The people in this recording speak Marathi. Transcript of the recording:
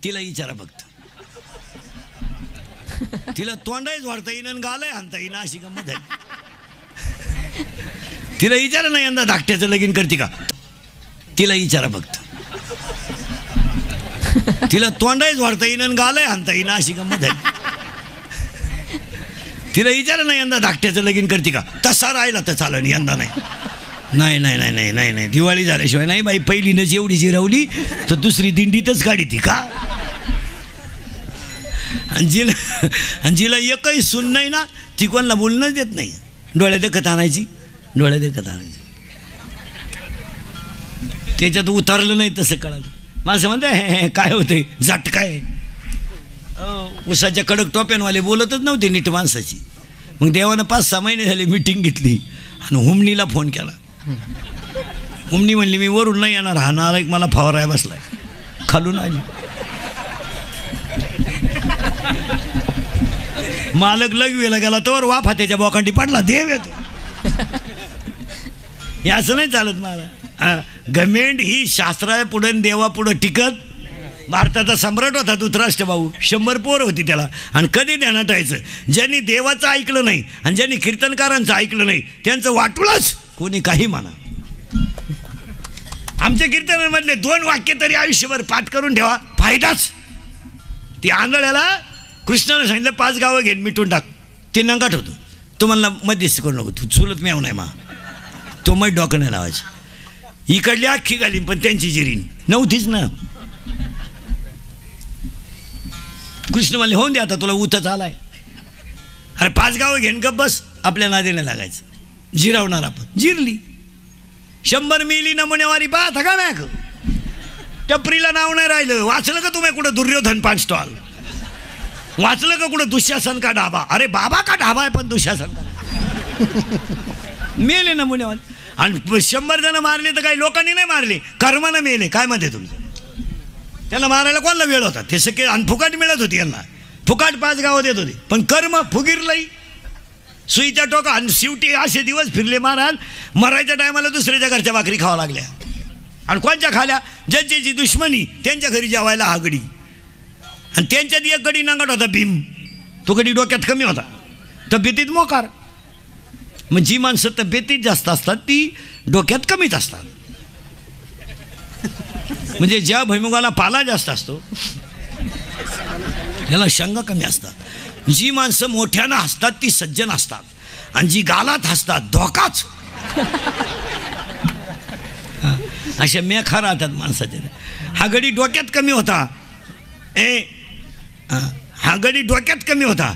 तिला विचारा फक्त. तिला तोंडाईच वाढता येईन आणि गालाय हाणता येईन अशी गंमत आहे. तिला विचारा ना यंदा धाकट्याचं लगीन करते का. तिला विचारा फक्त. तिला तोंडाईच वाढता येईन आणि गालाय हाणता येईन अशी गंमत आहे. तिला विचारा ना यंदा धाकट्याचं लगीन करते का. तसा राहिला तर चालेल, यंदा नाही. नाही नाही नाही नाही नाही नाही दिवाळी झाल्याशिवाय नाही बाई. पहिलीनंच एवढी जिरवली तर दुसरी दिंडीतच काढी ती का. आणि जिला एकही सून नाही ना ती कोणाला बोलणंच देत नाही. डोळ्यात एकत आणायची, डोळ्यात एकत आणायची. त्याच्यात उतरलं नाही तसं कळालं. माणसं म्हणते काय होते जाट काय. उसाच्या कडक टोप्यांवाले बोलतच नव्हते नीट माणसाची. मग देवानं 5-6 महिने झाले मिटिंग घेतली आणि हुमणीला फोन केला. हुमणी म्हणली मी वरून नाही येणार, हा नालायक मला फवाराय बसलाय. खालून आली. मालक लगवेला गेला तर वाफा त्याच्या बोकांडी पडला. देव येतो. हे असं नाही चालत मला. गव्हर्नमेंट ही शास्त्रा पुढे देवा पुढे टिकत. भारताचा सम्राट होता धृतराष्ट्र भाऊ. 100 पोरं होती त्याला. आणि कधी ध्यानात ठेवायचं, ज्यांनी देवाचं ऐकलं नाही आणि ज्यांनी कीर्तनकारांचं ऐकलं नाही त्यांचं वाटूळच कोणी काही म्हणा. आमच्या कीर्तनामधले 2 वाक्य तरी आयुष्यभर पाठ करून ठेवा, फायदाच. ती आंधळ्याला कृष्णाने सांगितलं 5 गावं घेऊन मिटून टाक. ते नंगाट होतो. तुम्हाला मध्यस्थी करू नको, तू चुलत मेव नाही मा. तो मग डोकं नाही लावायचं. इकडली अख्खी घालीन पण त्यांची जिरीन नव्हतीच ना. कृष्ण म्हणले होऊन दे आता तुला उतच आलाय. अरे 5 गावं घेऊन गप बस. आपल्या नादीने लागायचं. जिरावणार आपण. जिरली. 100 मिली नमुनेवारी पाहता का मॅक. टपरीला नाव नाही राहिलं. वाचलं का तुम्ही कुठं दुर्योधन 5 स्टॉल. वाचलं का कुठं दुःशासन का ढाबा. अरे बाबा का ढाबा आहे पण दुःशासन का. मेले नमुनेवाले. आणि 100 जण मारले तर काही लोकांनी नाही मारले, कर्मानं मेले. काय मध्ये तुमचं. त्याला मारायला कोणाला वेळ होता. ते सगळे आणि फुकाट मिळत होती यांना. फुकाट 5 गावं देत होते. पण कर्म फुगिरलंही. सुईच्या टोका. आणि शेवटी असे दिवस फिरले महाराज, मरायच्या टायमाला दुसऱ्याच्या घरच्या भाकरी खावा लागल्या. आणि कोणच्या खाल्या. ज्यांची दुश्मनी त्यांच्या घरी जेवायला हा गडी. आणि त्यांच्यात एक गडी नांगट होता भीम. तो गडी डोक्यात कमी होता, तब्येतीत मोकार. मग जी माणसं तब्येतीत जास्त असतात ती डोक्यात कमीच असतात. म्हणजे ज्या भैमुगाला पाला जास्त असतो त्याला शंका कमी असतात. जी माणसं मोठ्यानं हसतात ती सज्जन असतात. आणि जी गालात हसतात धोकाच. अशा मेखा राहतात माणसाच्या. हा गडी डोक्यात कमी होता. हा गडी डोक्यात कमी होता